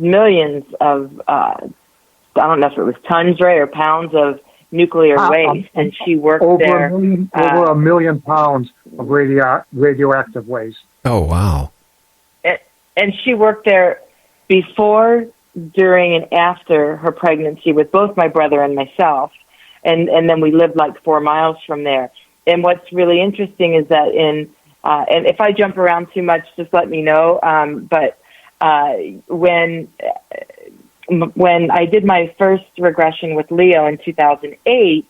millions of, I don't know if it was tons, Ray, or pounds of nuclear waste, and she worked there. Over a million pounds of radioactive waste. Oh, wow. And she worked there before, during, and after her pregnancy with both my brother and myself. And then we lived like 4 miles from there. And what's really interesting is that and if I jump around too much, just let me know. But when I did my first regression with Leo in 2008,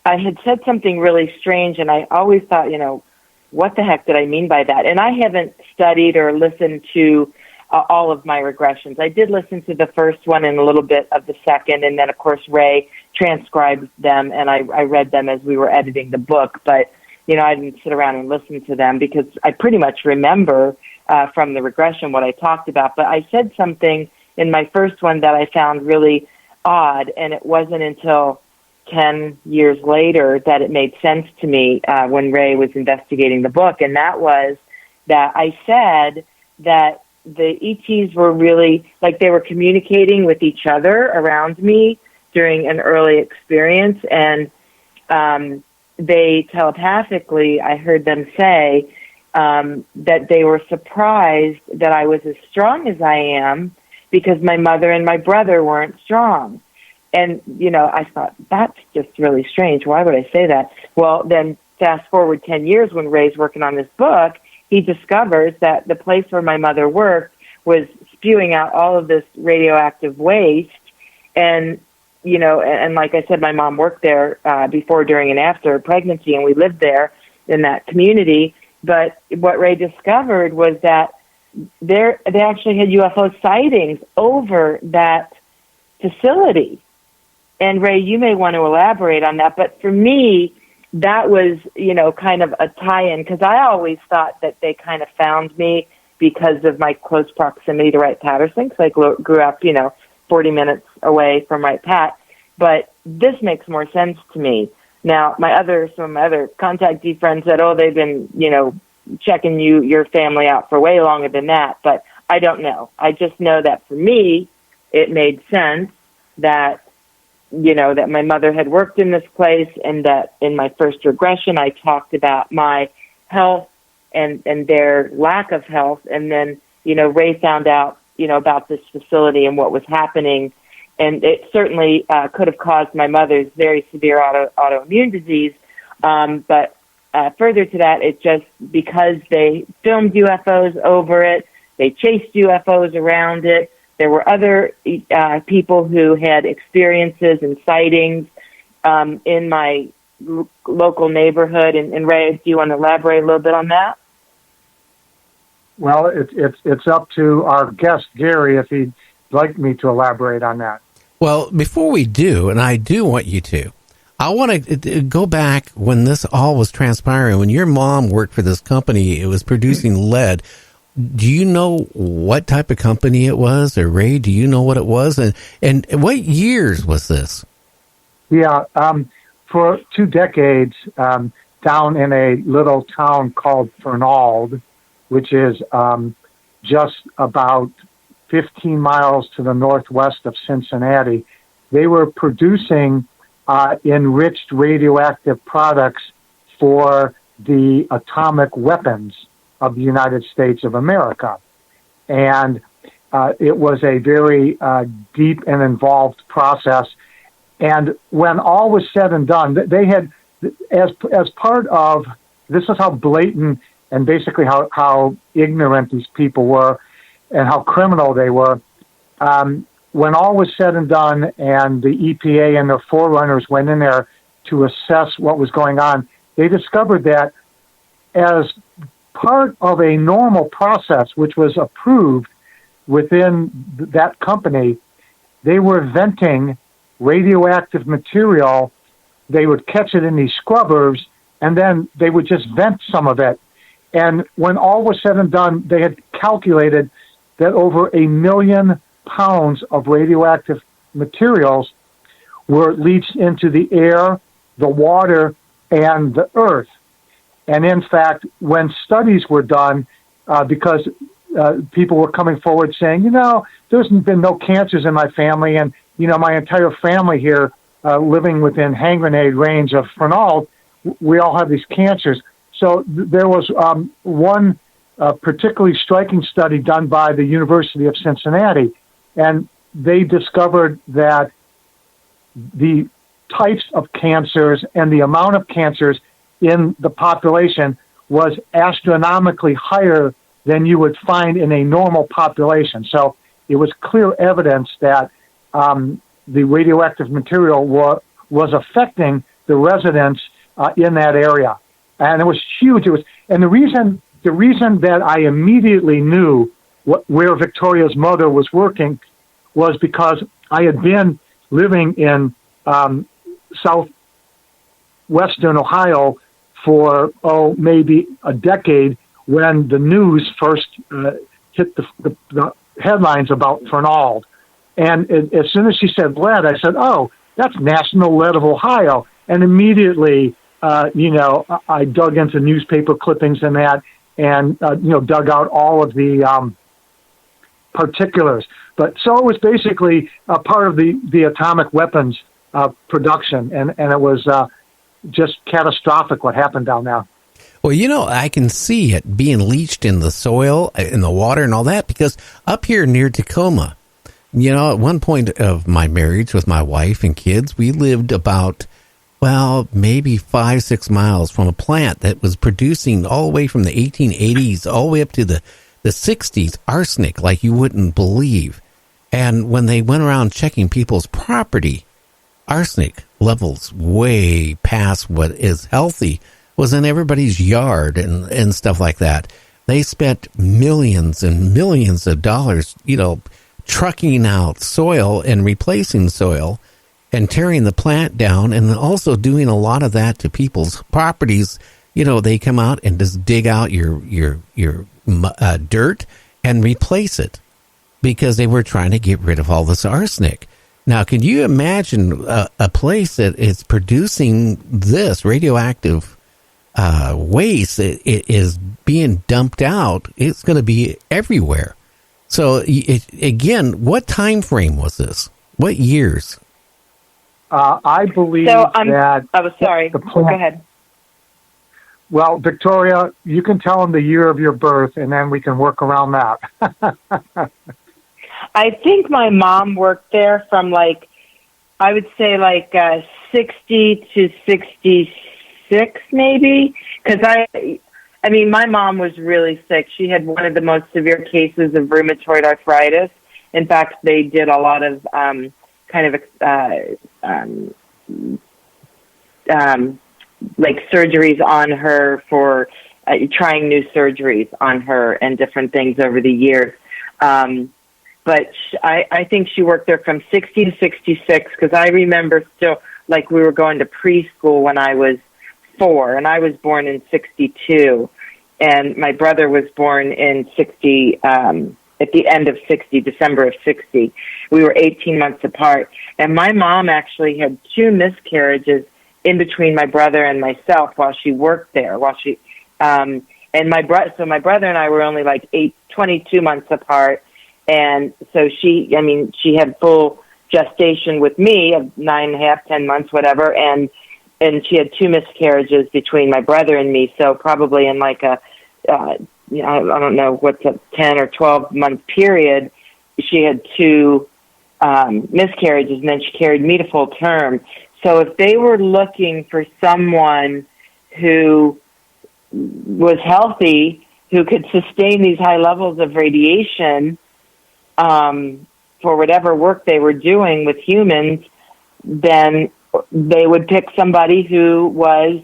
I had said something really strange, and I always thought, what the heck did I mean by that? And I haven't studied or listened to all of my regressions. I did listen to the first one and a little bit of the second, and then, of course, Ray transcribed them, and I read them as we were editing the book. But, I didn't sit around and listen to them because I pretty much remember from the regression what I talked about. But I said something in my first one that I found really odd, and it wasn't until 10 years later that it made sense to me when Ray was investigating the book, and that was that I said that the ETs were really, like, they were communicating with each other around me during an early experience, and they telepathically, I heard them say that they were surprised that I was as strong as I am because my mother and my brother weren't strong. And, I thought, that's just really strange. Why would I say that? Well, then fast forward 10 years when Ray's working on this book, he discovers that the place where my mother worked was spewing out all of this radioactive waste. And, and like I said, my mom worked there before, during, and after pregnancy, and we lived there in that community. But what Ray discovered was that they actually had UFO sightings over that facility. And Ray, you may want to elaborate on that. But for me, that was, kind of a tie-in, because I always thought that they kind of found me because of my close proximity to Wright-Patterson, because I grew up, 40 minutes away from Wright-Pat. But this makes more sense to me. Now, some of my other contactee friends said, they've been, checking your family out for way longer than that. But I don't know. I just know that for me, it made sense that, that my mother had worked in this place, and that in my first regression, I talked about my health and their lack of health. And then, Ray found out, about this facility and what was happening. And it certainly could have caused my mother's very severe autoimmune disease. But further to that, it just, because they filmed UFOs over it, they chased UFOs around it. There were other people who had experiences and sightings in my local neighborhood. And Ray, do you want to elaborate a little bit on that? Well, it's up to our guest, Gary, if he'd like me to elaborate on that. Well, before we do, and I do want you to, I want to go back when this all was transpiring, when your mom worked for this company, it was producing lead. Do you know what type of company it was? Or Ray, do you know what it was? And what years was this? Yeah, for 2 decades, down in a little town called Fernald, which is just about 15 miles to the northwest of Cincinnati, they were producing enriched radioactive products for the atomic weapons of the United States of America. And it was a very deep and involved process. And when all was said and done, they had, as part of, this is how blatant and basically how ignorant these people were and how criminal they were. When all was said and done and the EPA and their forerunners went in there to assess what was going on, they discovered that as part of a normal process, which was approved within that company, they were venting radioactive material. They would catch it in these scrubbers, and then they would just vent some of it. And when all was said and done, they had calculated that over 1 million pounds of radioactive materials were leached into the air, the water, and the earth. And in fact, when studies were done, because people were coming forward saying, there's been no cancers in my family, and my entire family here, living within hand grenade range of Fernald, we all have these cancers. So there was one particularly striking study done by the University of Cincinnati, and they discovered that the types of cancers and the amount of cancers in the population was astronomically higher than you would find in a normal population. So it was clear evidence that the radioactive material was affecting the residents in that area, and it was huge. And the reason that I immediately knew where Victoria's mother was working was because I had been living in southwestern Ohio for maybe a decade when the news first hit the headlines about Fernald. And as soon as she said lead, I said, "Oh, that's National Lead of Ohio." And immediately, I dug into newspaper clippings and that, and dug out all of the particulars. But so it was basically a part of the atomic weapons production, and it was just catastrophic what happened down there. Well, I can see it being leached in the soil, in the water and all that, because up here near Tacoma, at one point of my marriage with my wife and kids, we lived about, maybe 5-6 miles from a plant that was producing all the way from the 1880s all the way up to the 60s arsenic like you wouldn't believe. And when they went around checking people's property, arsenic levels way past what is healthy was in everybody's yard and stuff like that. They spent millions and millions of dollars, trucking out soil and replacing soil and tearing the plant down, and also doing a lot of that to people's properties. They come out and just dig out your dirt and replace it because they were trying to get rid of all this arsenic. Now, can you imagine a place that is producing this radioactive waste? It is being dumped out. It's going to be everywhere. So, again, what time frame was this? What years? I believe that... I was sorry. Go ahead. Well, Victoria, you can tell them the year of your birth, and then we can work around that. I think my mom worked there from, I would say, 60 to 66, maybe. Because, my mom was really sick. She had one of the most severe cases of rheumatoid arthritis. In fact, they did a lot of surgeries on her for trying new surgeries on her and different things over the years. But I think she worked there from 60 to 66, because I remember still, we were going to preschool when I was 4, and I was born in 62, and my brother was born in 60, at the end of 60, December of 60. We were 18 months apart, and my mom actually had 2 miscarriages in between my brother and myself while she worked there. And my brother and I were only 22 months apart. And so she had full gestation with me of 9.5, 10 months, whatever. And she had 2 miscarriages between my brother and me. So probably in I don't know what's a 10 or 12 month period, she had 2 miscarriages, and then she carried me to full term. So if they were looking for someone who was healthy, who could sustain these high levels of radiation, for whatever work they were doing with humans, then they would pick somebody who was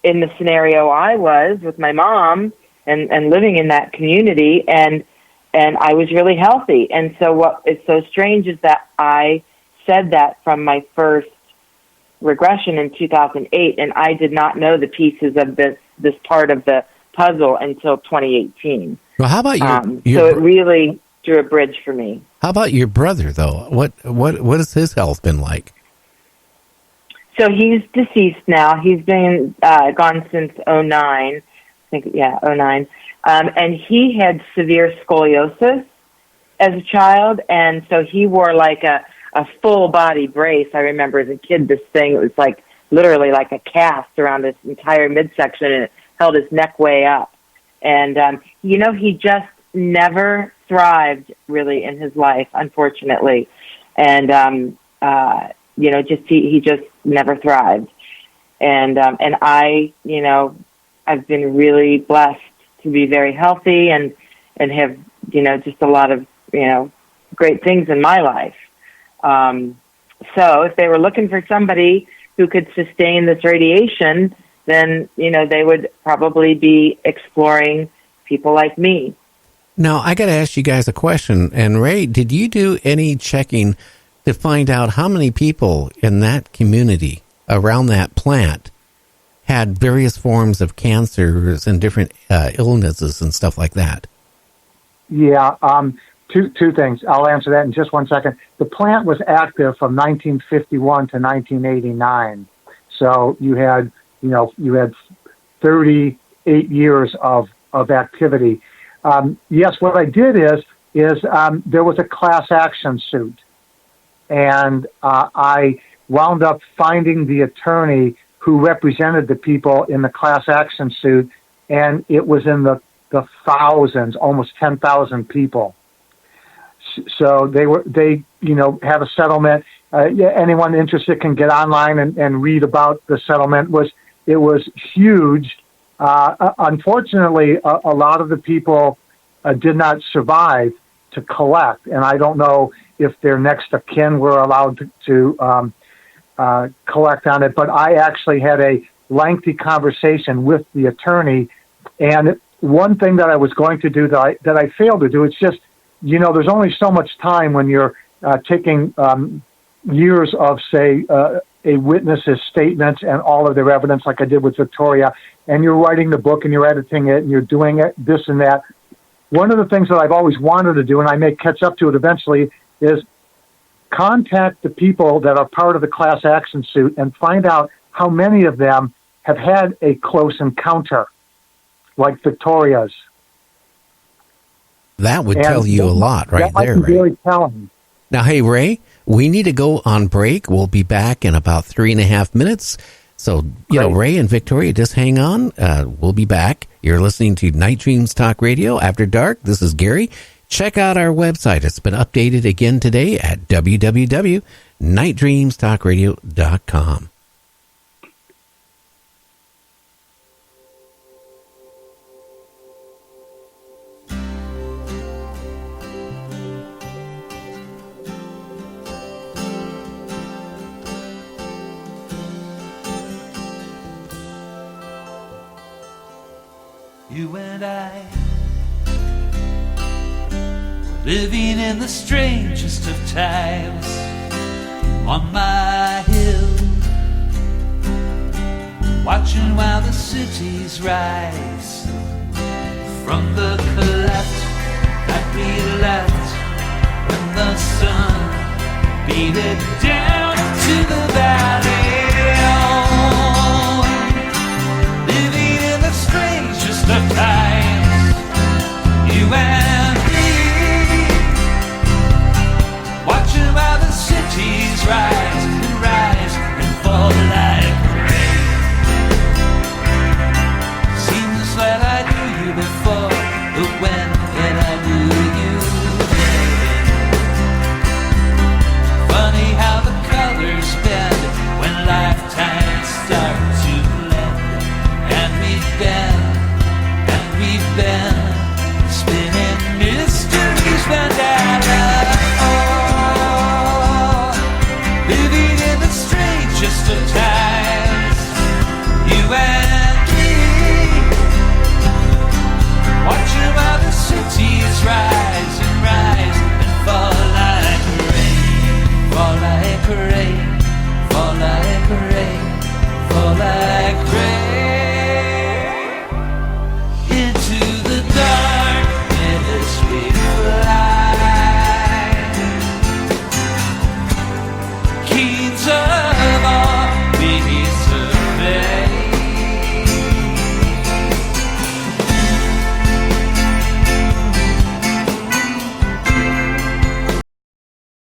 in the scenario I was with my mom and living in that community, and I was really healthy. And so what is so strange is that I said that from my first regression in 2008, and I did not know the pieces of this part of the puzzle until 2018. Well, how about so it really drew a bridge for me. How about your brother, though? What has his health been like? So he's deceased now. He's been gone since 2009. I think, 2009. And he had severe scoliosis as a child, and so he wore like a full body brace. I remember as a kid, this thing, it was like literally like a cast around his entire midsection, and it held his neck way up. And, he just never thrived really in his life, unfortunately. And, he just never thrived. And I, I've been really blessed to be very healthy and have, just a lot of, great things in my life. So if they were looking for somebody who could sustain this radiation, then, they would probably be exploring people like me. Now, I got to ask you guys a question. And Ray, did you do any checking to find out how many people in that community around that plant had various forms of cancers and different illnesses and stuff like that? Yeah, two things. I'll answer that in just one second. The plant was active from 1951 to 1989. So you had 38 years of activity. Yes, what I did is there was a class action suit, and I wound up finding the attorney who represented the people in the class action suit, and it was in the thousands, almost 10,000 people. So they have a settlement. Anyone interested can get online and read about the settlement. It was huge. Unfortunately, a lot of the people did not survive to collect, and I don't know if their next of kin were allowed to collect on it. But I actually had a lengthy conversation with the attorney, and one thing that I was going to do that I failed to do, it's just, there's only so much time when you're taking years of, say, a witness's statements and all of their evidence, like I did with Victoria, and you're writing the book and you're editing it and you're doing it, this and that. One of the things that I've always wanted to do, and I may catch up to it eventually, is contact the people that are part of the class action suit and find out how many of them have had a close encounter, like Victoria's. That would tell you a lot right there, Ray. Very telling. Now, hey, Ray, we need to go on break. We'll be back in about 3.5 minutes. So, Ray and Victoria, just hang on. We'll be back. You're listening to Night Dreams Talk Radio After Dark. This is Gary. Check out our website. It's been updated again today at www.nightdreamstalkradio.com. You and I, living in the strangest of times, on my hill, watching while the cities rise from the cleft that we left when the sun beat it down.